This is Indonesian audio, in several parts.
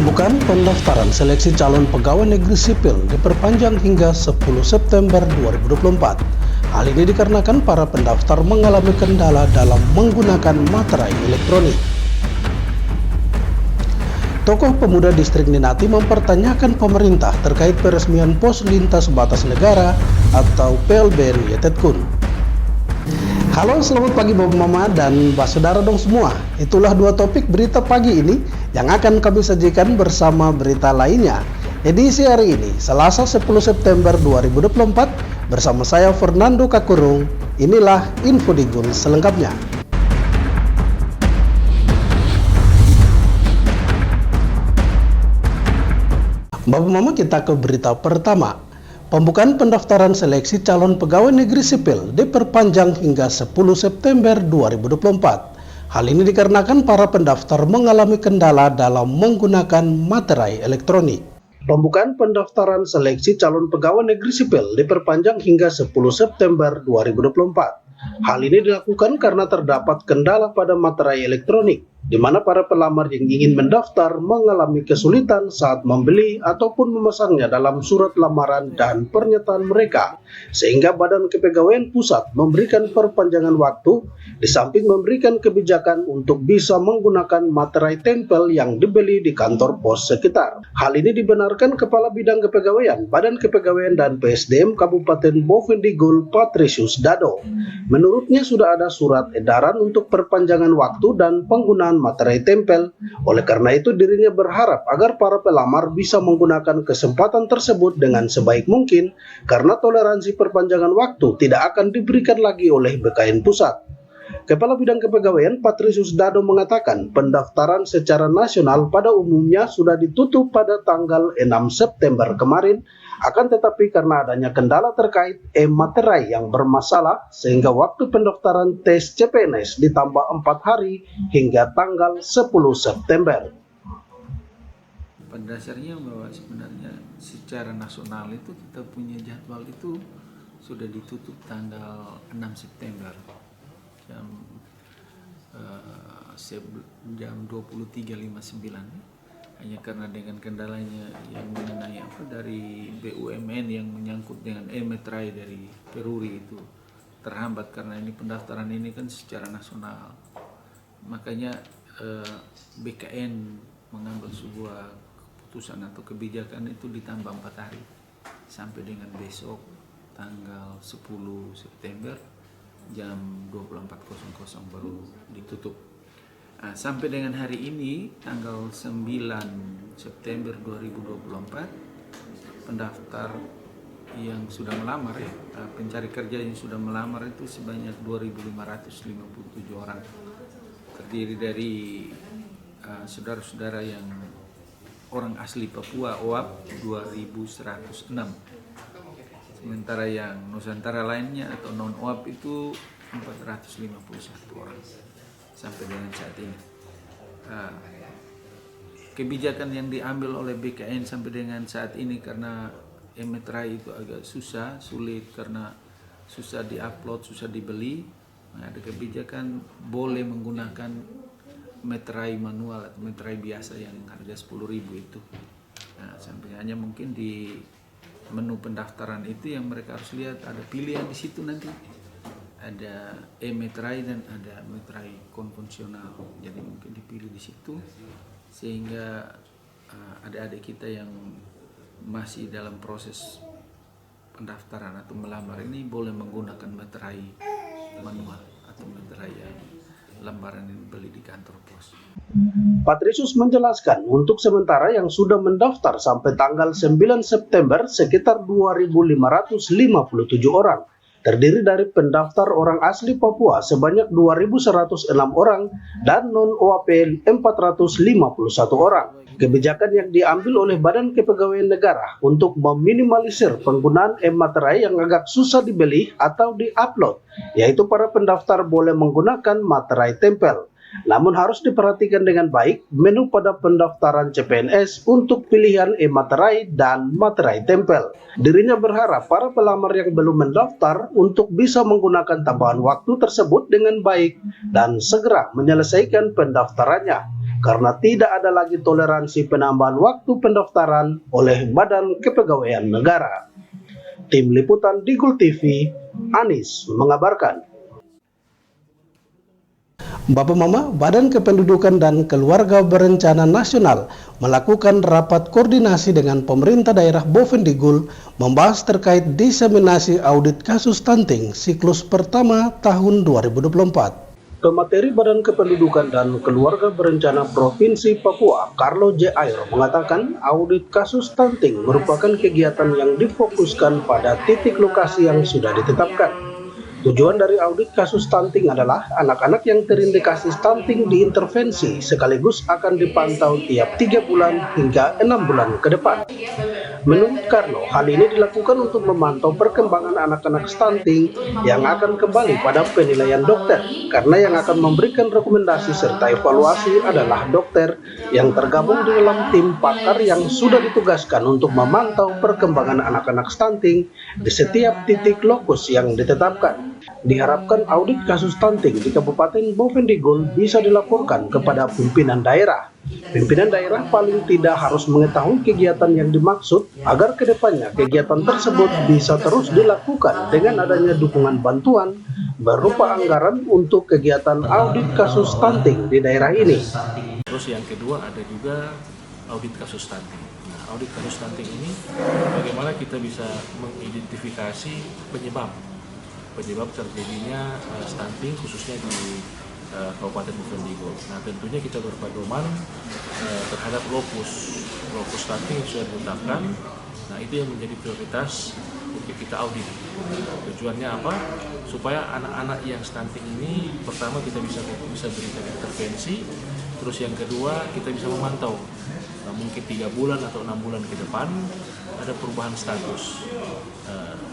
Pembukaan pendaftaran seleksi calon pegawai negeri sipil diperpanjang hingga 10 September 2024. Hal ini dikarenakan para pendaftar mengalami kendala dalam menggunakan materai elektronik. Tokoh pemuda distrik Ninati mempertanyakan pemerintah terkait peresmian pos lintas batas negara atau PLBN Yetetkun. Halo, selamat pagi Bapak Mama dan Saudara dong semua. Itulah dua topik berita pagi ini yang akan kami sajikan bersama berita lainnya. Edisi hari ini, Selasa 10 September 2024, bersama saya Fernando Kakurung. Inilah info di Gun selengkapnya. Bapak Mama, kita ke berita pertama. Pembukaan pendaftaran seleksi calon pegawai negeri sipil diperpanjang hingga 10 September 2024. Hal ini dikarenakan para pendaftar mengalami kendala dalam menggunakan materai elektronik. Pembukaan pendaftaran seleksi calon pegawai negeri sipil diperpanjang hingga 10 September 2024. Hal ini dilakukan karena terdapat kendala pada materai elektronik, di mana para pelamar yang ingin mendaftar mengalami kesulitan saat membeli ataupun memasangnya dalam surat lamaran dan pernyataan mereka, sehingga Badan Kepegawaian Pusat memberikan perpanjangan waktu, di samping memberikan kebijakan untuk bisa menggunakan materai tempel yang dibeli di kantor pos sekitar. Hal ini dibenarkan Kepala Bidang Kepegawaian Badan Kepegawaian dan PSDM Kabupaten Bovendigul Patricius Dado. Menurutnya sudah ada surat edaran untuk perpanjangan waktu dan penggunaan materai tempel. Oleh karena itu dirinya berharap agar para pelamar bisa menggunakan kesempatan tersebut dengan sebaik mungkin, karena toleransi perpanjangan waktu tidak akan diberikan lagi oleh BKN Pusat. Kepala Bidang Kepegawaian Patricius Dado mengatakan pendaftaran secara nasional pada umumnya sudah ditutup pada tanggal 6 September kemarin, akan tetapi karena adanya kendala terkait materai yang bermasalah sehingga waktu pendaftaran tes CPNS ditambah 4 hari hingga tanggal 10 September. Pada dasarnya bahwa sebenarnya secara nasional itu kita punya jadwal itu sudah ditutup tanggal 6 September jam 23.59. Hanya karena dengan kendalanya yang mengenai dari BUMN yang menyangkut dengan materai dari Peruri itu terhambat, karena ini pendaftaran ini kan secara nasional. Makanya BKN mengambil sebuah keputusan atau kebijakan itu ditambah 4 hari sampai dengan besok tanggal 10 September jam 24.00 baru ditutup. Sampai dengan hari ini tanggal 9 September 2024, pendaftar yang sudah melamar pencari kerja yang sudah melamar itu sebanyak 2.557 orang, terdiri dari saudara-saudara yang orang asli Papua OAP 2.106, sementara yang Nusantara lainnya atau non OAP itu 451 orang sampai dengan saat ini. Kebijakan yang diambil oleh BKN sampai dengan saat ini, karena materai itu agak sulit karena susah diupload, susah dibeli. Ada kebijakan boleh menggunakan materai manual atau materai biasa yang harga 10.000 itu. Sampai hanya mungkin di menu pendaftaran itu yang mereka harus lihat ada pilihan di situ nanti. Ada materai dan ada materai konvensional, jadi mungkin dipilih di situ sehingga adik-adik kita yang masih dalam proses pendaftaran atau melamar ini boleh menggunakan materai manual atau materai yang lembaran yang dibeli di kantor pos. Patricius menjelaskan untuk sementara yang sudah mendaftar sampai tanggal 9 September sekitar 2.557 orang, terdiri dari pendaftar orang asli Papua sebanyak 2.106 orang dan non-OAP 451 orang. Kebijakan yang diambil oleh Badan Kepegawaian Negara untuk meminimalisir penggunaan materai yang agak susah dibeli atau di-upload, yaitu para pendaftar boleh menggunakan materai tempel. Namun harus diperhatikan dengan baik menu pada pendaftaran CPNS untuk pilihan materai dan materai tempel. Dirinya berharap para pelamar yang belum mendaftar untuk bisa menggunakan tambahan waktu tersebut dengan baik dan segera menyelesaikan pendaftarannya. karena tidak ada lagi toleransi penambahan waktu pendaftaran oleh Badan Kepegawaian Negara. Tim Liputan Digul TV, Anis mengabarkan. Bapak Mama, Badan Kependudukan dan Keluarga Berencana Nasional melakukan rapat koordinasi dengan pemerintah daerah Bovendigul membahas terkait diseminasi audit kasus stunting siklus pertama tahun 2024. Pemateri Badan Kependudukan dan Keluarga Berencana Provinsi Papua, Carlo J. Airo, mengatakan audit kasus stunting merupakan kegiatan yang difokuskan pada titik lokasi yang sudah ditetapkan. Tujuan dari audit kasus stunting adalah anak-anak yang terindikasi stunting diintervensi sekaligus akan dipantau tiap 3 bulan hingga 6 bulan ke depan. Menurut Carlo, hal ini dilakukan untuk memantau perkembangan anak-anak stunting yang akan kembali pada penilaian dokter, karena yang akan memberikan rekomendasi serta evaluasi adalah dokter yang tergabung di dalam tim pakar yang sudah ditugaskan untuk memantau perkembangan anak-anak stunting di setiap titik lokus yang ditetapkan. Diharapkan audit kasus stunting di Kabupaten Bovendigul bisa dilaporkan kepada pimpinan daerah. Pimpinan daerah paling tidak harus mengetahui kegiatan yang dimaksud agar kedepannya kegiatan tersebut bisa terus dilakukan dengan adanya dukungan bantuan berupa anggaran untuk kegiatan audit kasus stunting di daerah ini. Terus yang kedua ada juga audit kasus stunting. Nah, audit kasus stunting ini bagaimana kita bisa mengidentifikasi penyebab terjadinya stunting khususnya di Kabupaten Bovendigul. Nah, tentunya kita berpedoman terhadap lokus stunting yang sudah ditetapkan. Nah, itu yang menjadi prioritas untuk kita audit. Tujuannya apa? Supaya anak-anak yang stunting ini pertama kita bisa berikan intervensi, terus yang kedua kita bisa memantau. Nah, mungkin 3 bulan atau 6 bulan ke depan ada perubahan status,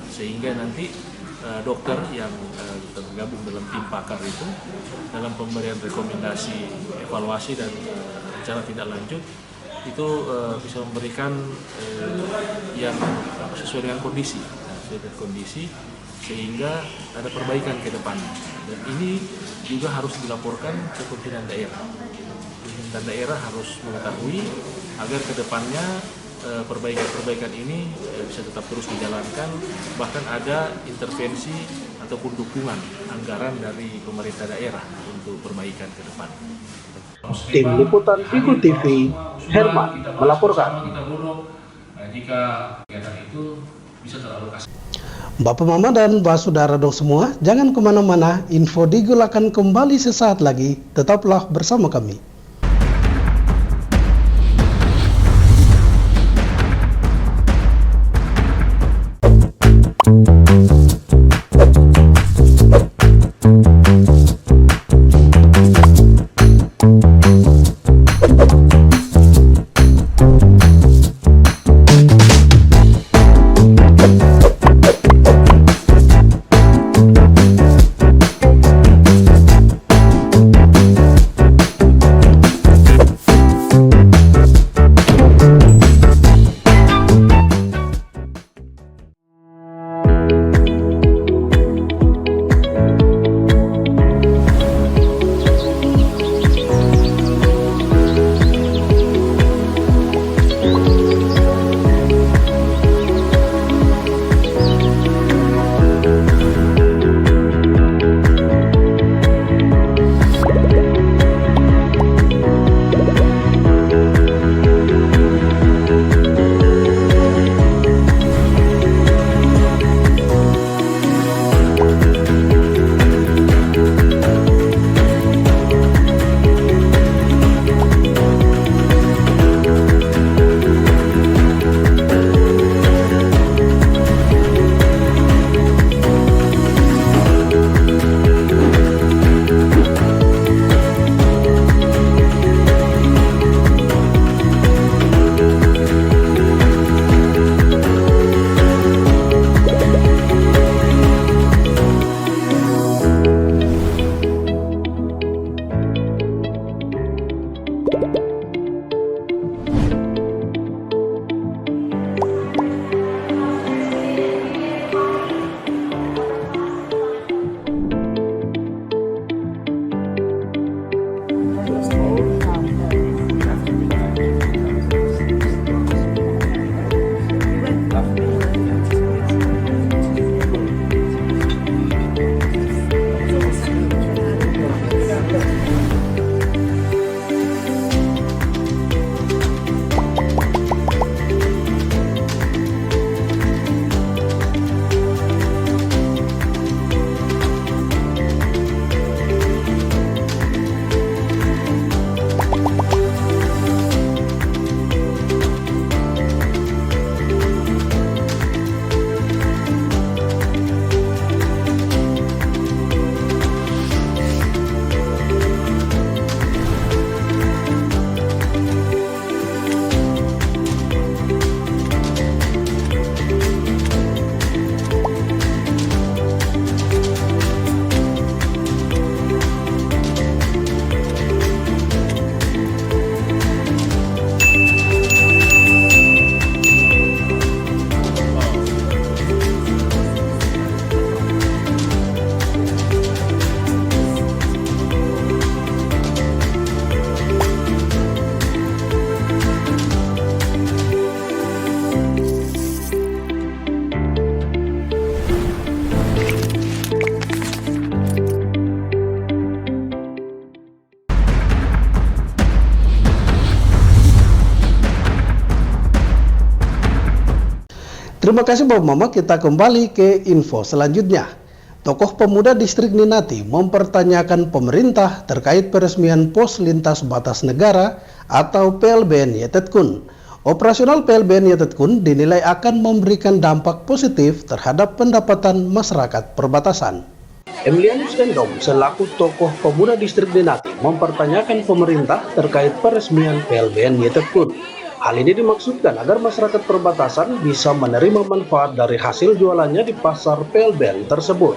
sehingga nanti dokter yang tergabung dalam tim pakar itu dalam pemberian rekomendasi, evaluasi dan rencana tindak lanjut itu bisa memberikan yang sesuai dengan kondisi, sehingga ada perbaikan ke depan. Dan ini juga harus dilaporkan ke pimpinan daerah. Pimpinan daerah harus mengetahui agar ke depannya perbaikan ini bisa tetap terus dijalankan, bahkan ada intervensi ataupun dukungan anggaran dari pemerintah daerah untuk perbaikan ke depan. Tim Liputan Digul TV, Herman melaporkan. Jika kegiatan itu bisa teralokasi. Bapak Mama dan Saudara dong semua, jangan kemana-mana, info Digul akan kembali sesaat lagi, tetaplah bersama kami. Terima kasih Bapak Mama, kita kembali ke info selanjutnya. Tokoh pemuda distrik Ninati mempertanyakan pemerintah terkait peresmian pos lintas batas negara atau PLBN Yetetkun. Operasional PLBN Yetetkun dinilai akan memberikan dampak positif terhadap pendapatan masyarakat perbatasan. Emilianus Endom selaku tokoh pemuda distrik Ninati mempertanyakan pemerintah terkait peresmian PLBN Yetetkun. Hal ini dimaksudkan agar masyarakat perbatasan bisa menerima manfaat dari hasil jualannya di pasar PLBN tersebut.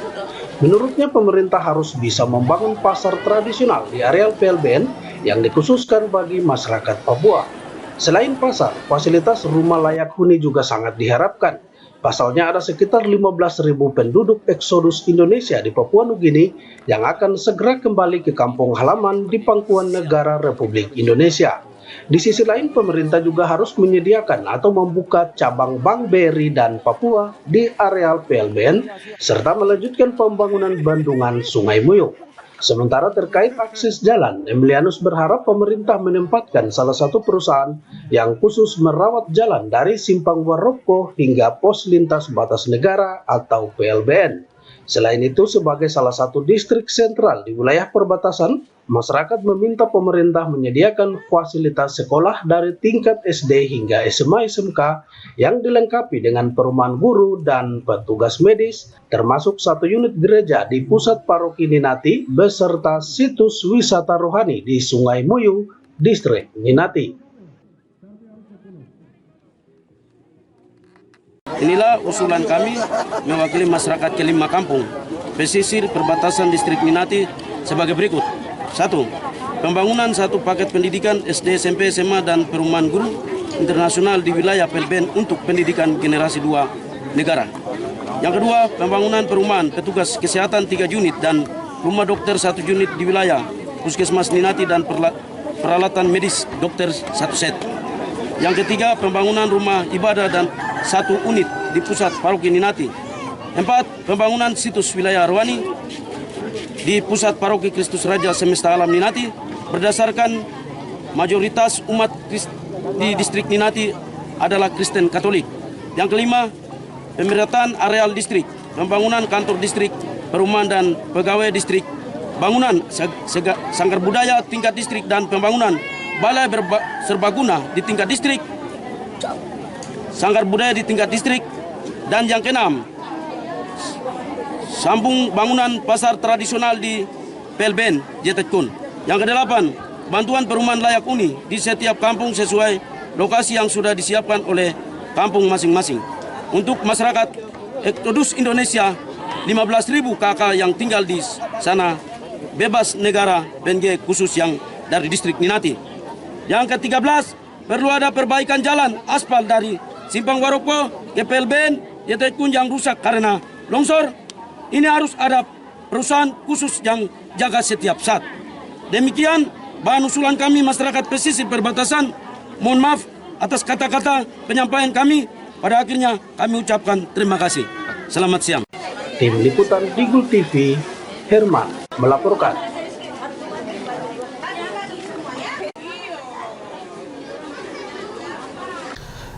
Menurutnya pemerintah harus bisa membangun pasar tradisional di areal PLBN yang dikhususkan bagi masyarakat Papua. Selain pasar, fasilitas rumah layak huni juga sangat diharapkan. Pasalnya ada sekitar 15.000 penduduk eksodus Indonesia di Papua Nugini yang akan segera kembali ke kampung halaman di pangkuan negara Republik Indonesia. Di sisi lain, pemerintah juga harus menyediakan atau membuka cabang Bank BRI dan Papua di areal PLBN, serta melanjutkan pembangunan bendungan Sungai Muyung. Sementara terkait akses jalan, Emilianus berharap pemerintah menempatkan salah satu perusahaan yang khusus merawat jalan dari Simpang Waroko hingga pos lintas batas negara atau PLBN. Selain itu, sebagai salah satu distrik sentral di wilayah perbatasan, masyarakat meminta pemerintah menyediakan fasilitas sekolah dari tingkat SD hingga SMA SMK yang dilengkapi dengan perumahan guru dan petugas medis, termasuk satu unit gereja di pusat paroki Ninati beserta situs wisata rohani di Sungai Muyung, distrik Ninati. Inilah usulan kami mewakili masyarakat kelima kampung pesisir perbatasan distrik Ninati sebagai berikut. 1. Pembangunan satu paket pendidikan SD, SMP, SMA, dan perumahan guru internasional di wilayah PLBN untuk pendidikan generasi 2 negara. Yang kedua, pembangunan perumahan petugas kesehatan 3 unit dan rumah dokter 1 unit di wilayah Puskesmas Ninati dan peralatan medis dokter 1 set. Yang ketiga, pembangunan rumah ibadah dan 1 unit di pusat paroki Ninati. 4. Pembangunan situs wilayah rohani di pusat paroki Kristus Raja Semesta Alam Ninati berdasarkan mayoritas umat di distrik Ninati adalah Kristen Katolik. Yang kelima, pemerataan areal distrik, pembangunan kantor distrik, perumahan dan pegawai distrik, bangunan sanggar budaya tingkat distrik dan pembangunan balai serbaguna di tingkat distrik, sanggar budaya di tingkat distrik. Dan yang keenam, sambung bangunan pasar tradisional di PLBN Yetetkun. Yang kedelapan, bantuan perumahan layak huni di setiap kampung sesuai lokasi yang sudah disiapkan oleh kampung masing-masing. Untuk masyarakat eksodus Indonesia, 15.000 kakak yang tinggal di sana bebas negara PNG khusus yang dari distrik Ninati. Yang ke-13, perlu ada perbaikan jalan aspal dari Simpang Waroko ke PLBN Yetetkun yang rusak karena longsor. Ini harus ada perusahaan khusus yang jaga setiap saat. Demikian bahan usulan kami masyarakat pesisir perbatasan. Mohon maaf atas kata-kata penyampaian kami. Pada akhirnya kami ucapkan terima kasih. Selamat siang. Tim Liputan Digul TV, Herman melaporkan.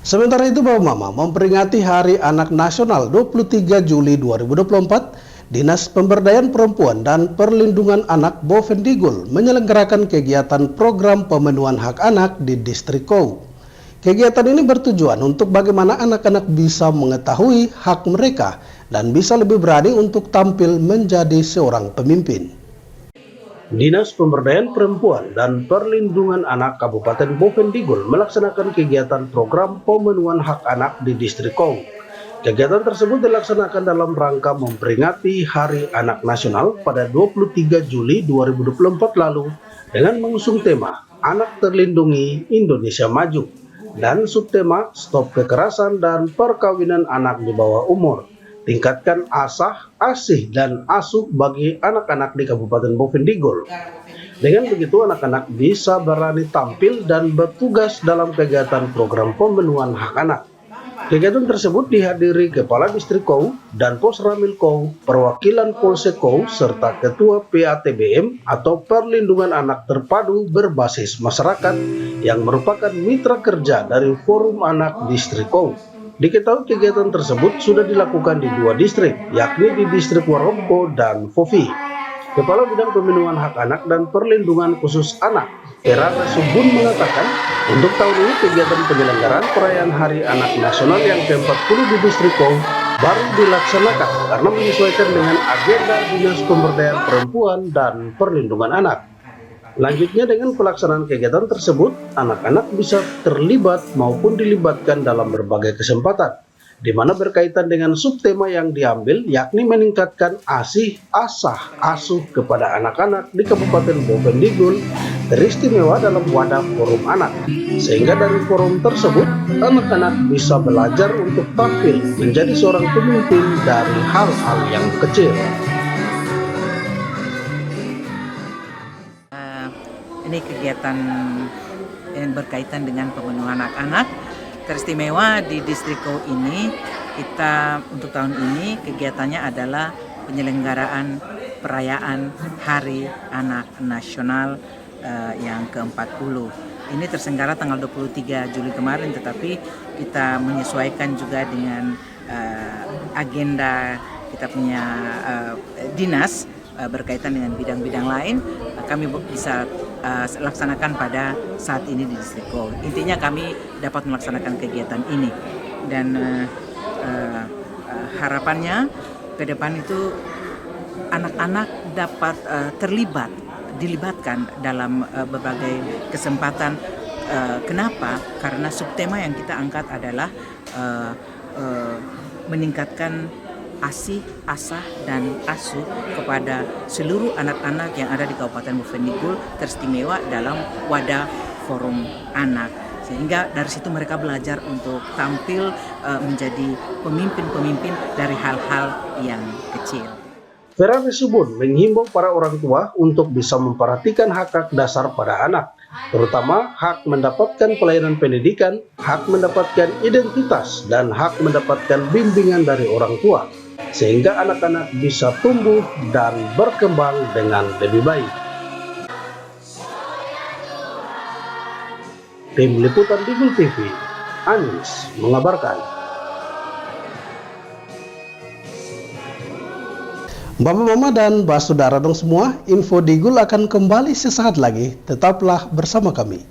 Sementara itu, Bapak Mama memperingati Hari Anak Nasional 23 Juli 2024, Dinas Pemberdayaan Perempuan dan Perlindungan Anak Bovendigul menyelenggarakan kegiatan program pemenuhan hak anak di Distrik Kou. Kegiatan ini bertujuan untuk bagaimana anak-anak bisa mengetahui hak mereka dan bisa lebih berani untuk tampil menjadi seorang pemimpin. Dinas Pemberdayaan Perempuan dan Perlindungan Anak Kabupaten Bovendigul melaksanakan kegiatan program pemenuhan hak anak di Distrik Kou. Kegiatan tersebut dilaksanakan dalam rangka memperingati Hari Anak Nasional pada 23 Juli 2024 lalu dengan mengusung tema Anak Terlindungi Indonesia Maju dan subtema Stop Kekerasan dan Perkawinan Anak di Bawah Umur. Tingkatkan asah, asih, dan asuh bagi anak-anak di Kabupaten Bovendigul. Dengan begitu, anak-anak bisa berani tampil dan bertugas dalam kegiatan program pemenuhan hak anak. Kegiatan tersebut dihadiri Kepala Distrik Kou dan Pos Ramil Kou, perwakilan Polsek Kou, serta Ketua PATBM atau Perlindungan Anak Terpadu Berbasis Masyarakat yang merupakan mitra kerja dari Forum Anak Distrik Kou. Diketahui kegiatan tersebut sudah dilakukan di 2 distrik, yakni di distrik Warompo dan Fofi. Kepala Bidang Pemenuhan Hak Anak dan Perlindungan Khusus Anak, Era Subun mengatakan, untuk tahun ini kegiatan penyelenggaraan perayaan Hari Anak Nasional yang ke-40 di distrik Kong baru dilaksanakan karena menyesuaikan dengan agenda Dinas Pemberdayaan Perempuan dan Perlindungan Anak. Lanjutnya, dengan pelaksanaan kegiatan tersebut, anak-anak bisa terlibat maupun dilibatkan dalam berbagai kesempatan, di mana berkaitan dengan subtema yang diambil, yakni meningkatkan asih, asah, asuh kepada anak-anak di Kabupaten Bovendigul, teristimewa dalam wadah forum anak. Sehingga dari forum tersebut, anak-anak bisa belajar untuk tampil menjadi seorang pemimpin dari hal-hal yang kecil. Ini kegiatan yang berkaitan dengan pemenuhan anak-anak. Teristimewa di distrik Kau ini, kita untuk tahun ini kegiatannya adalah penyelenggaraan perayaan Hari Anak Nasional yang ke-40. Ini terselenggara tanggal 23 Juli kemarin, tetapi kita menyesuaikan juga dengan agenda kita punya dinas berkaitan dengan bidang-bidang lain. Kami bisa laksanakan pada saat ini di distrik Kau. Intinya kami dapat melaksanakan kegiatan ini, dan harapannya ke depan itu anak-anak dapat dilibatkan dalam berbagai kesempatan. Kenapa? Karena subtema yang kita angkat adalah meningkatkan asih, asah, dan asuh kepada seluruh anak-anak yang ada di Kabupaten Bovendigul, teristimewa dalam wadah forum anak. Sehingga dari situ mereka belajar untuk tampil menjadi pemimpin-pemimpin dari hal-hal yang kecil. Vera Subun menghimbau para orang tua untuk bisa memperhatikan hak-hak dasar pada anak, terutama hak mendapatkan pelayanan pendidikan, hak mendapatkan identitas, dan hak mendapatkan bimbingan dari orang tua, sehingga anak-anak bisa tumbuh dan berkembang dengan lebih baik. Tim Liputan Digul TV, Anis mengabarkan. Bapak, Mama, dan Mbak Saudara dong semua, info Digul akan kembali sesaat lagi. Tetaplah bersama kami.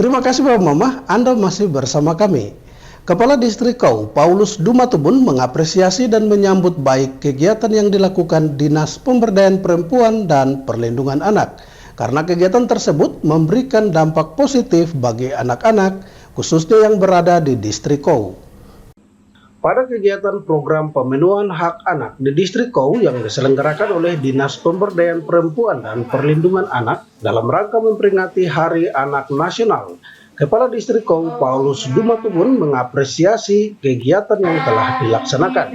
Terima kasih Bapak Mama, Anda masih bersama kami. Kepala Distrik Kau, Paulus Dumatubun, mengapresiasi dan menyambut baik kegiatan yang dilakukan Dinas Pemberdayaan Perempuan dan Perlindungan Anak, karena kegiatan tersebut memberikan dampak positif bagi anak-anak, khususnya yang berada di Distrik Kau. Pada kegiatan program pemenuhan hak anak di Distrik Kau yang diselenggarakan oleh Dinas Pemberdayaan Perempuan dan Perlindungan Anak dalam rangka memperingati Hari Anak Nasional, Kepala Distrik Kau Paulus Dumatubun mengapresiasi kegiatan yang telah dilaksanakan.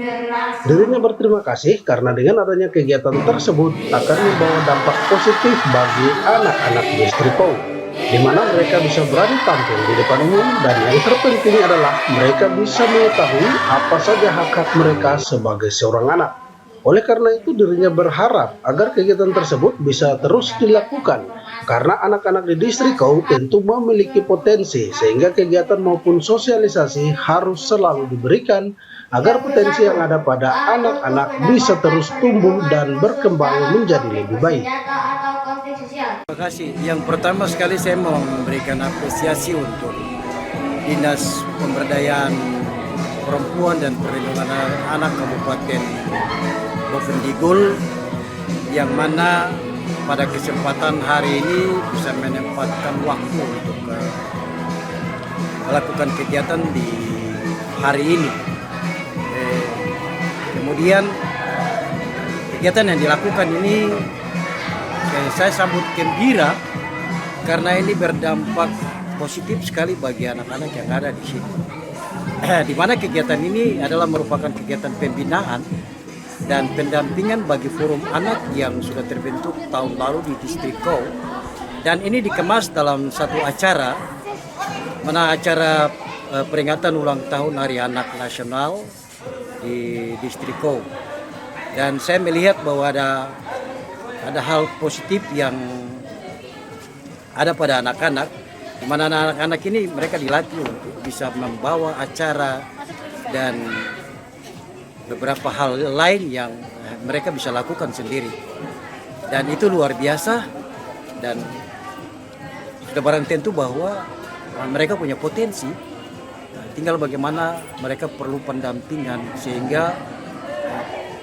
Dirinya berterima kasih karena dengan adanya kegiatan tersebut akan membawa dampak positif bagi anak-anak Distrik Kau, di mana mereka bisa berani tampil di depan umum, dan yang terpenting adalah mereka bisa mengetahui apa saja hak-hak mereka sebagai seorang anak. Oleh karena itu dirinya berharap agar kegiatan tersebut bisa terus dilakukan, karena anak-anak di Distrik Kau tentu memiliki potensi, sehingga kegiatan maupun sosialisasi harus selalu diberikan agar potensi yang ada pada anak-anak bisa terus tumbuh dan berkembang menjadi lebih baik. Terima kasih. Yang pertama sekali saya mau memberikan apresiasi untuk Dinas Pemberdayaan Perempuan dan Perlindungan Anak Kabupaten Bovendigul, yang mana pada kesempatan hari ini bisa menempatkan waktu untuk melakukan kegiatan di hari ini. Kemudian kegiatan yang dilakukan ini saya sambut gembira karena ini berdampak positif sekali bagi anak-anak yang ada di sini. Di mana kegiatan ini adalah merupakan kegiatan pembinaan dan pendampingan bagi forum anak yang sudah terbentuk tahun lalu di Distrik Kau, dan ini dikemas dalam satu acara, mana acara peringatan ulang tahun Hari Anak Nasional di Distrik Kau. Dan saya melihat bahwa ada hal positif yang ada pada anak-anak, di mana anak-anak ini mereka dilatih untuk bisa membawa acara dan beberapa hal lain yang mereka bisa lakukan sendiri, dan itu luar biasa. Dan sudah barang tentu bahwa mereka punya potensi, tinggal bagaimana mereka perlu pendampingan sehingga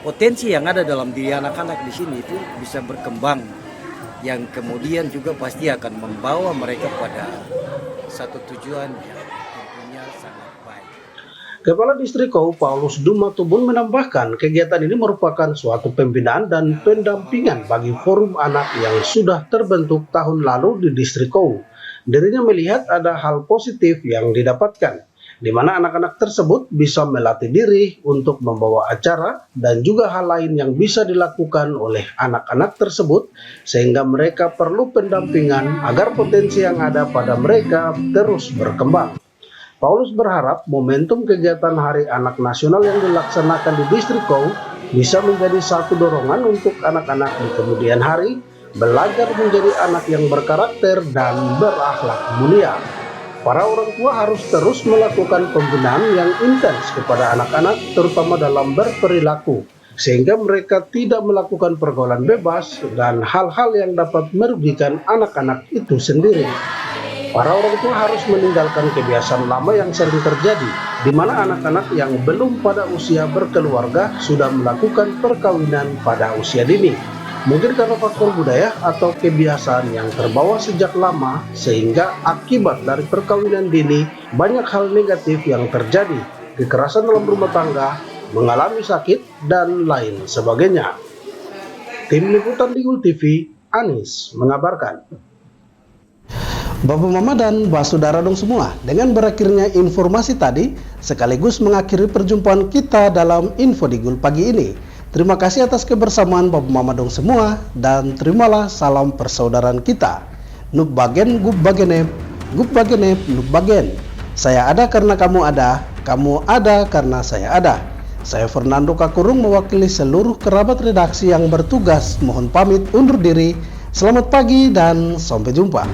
potensi yang ada dalam diri anak-anak di sini itu bisa berkembang, yang kemudian juga pasti akan membawa mereka pada satu tujuan yang tentunya sangat baik. Kepala Distrik Kau Paulus Dumatubun menambahkan kegiatan ini merupakan suatu pembinaan dan pendampingan bagi forum anak yang sudah terbentuk tahun lalu di Distrik Kau. Dirinya melihat ada hal positif yang didapatkan, di mana anak-anak tersebut bisa melatih diri untuk membawa acara dan juga hal lain yang bisa dilakukan oleh anak-anak tersebut, sehingga mereka perlu pendampingan agar potensi yang ada pada mereka terus berkembang. Paulus berharap momentum kegiatan Hari Anak Nasional yang dilaksanakan di Distrik Kau bisa menjadi satu dorongan untuk anak-anak di kemudian hari belajar menjadi anak yang berkarakter dan berakhlak mulia. Para orang tua harus terus melakukan pembinaan yang intens kepada anak-anak, terutama dalam berperilaku, sehingga mereka tidak melakukan pergaulan bebas dan hal-hal yang dapat merugikan anak-anak itu sendiri. Para orang tua harus meninggalkan kebiasaan lama yang sering terjadi, di mana anak-anak yang belum pada usia berkeluarga sudah melakukan perkawinan pada usia dini. Mungkin karena faktor budaya atau kebiasaan yang terbawa sejak lama, sehingga akibat dari perkawinan dini banyak hal negatif yang terjadi, kekerasan dalam rumah tangga, mengalami sakit, dan lain sebagainya. Tim Liputan Digul TV, Anis mengabarkan. Bapak Mama dan Bapak Saudara dong semua, dengan berakhirnya informasi tadi sekaligus mengakhiri perjumpaan kita dalam Info Digul pagi ini. Terima kasih atas kebersamaan Bapak Mama dong semua, dan terimalah salam persaudaraan kita. Nub bagen gub bagenep, gub bagenep nub bagen. Saya ada karena kamu ada karena saya ada. Saya Fernando Kakurung mewakili seluruh kerabat redaksi yang bertugas mohon pamit undur diri. Selamat pagi dan sampai jumpa.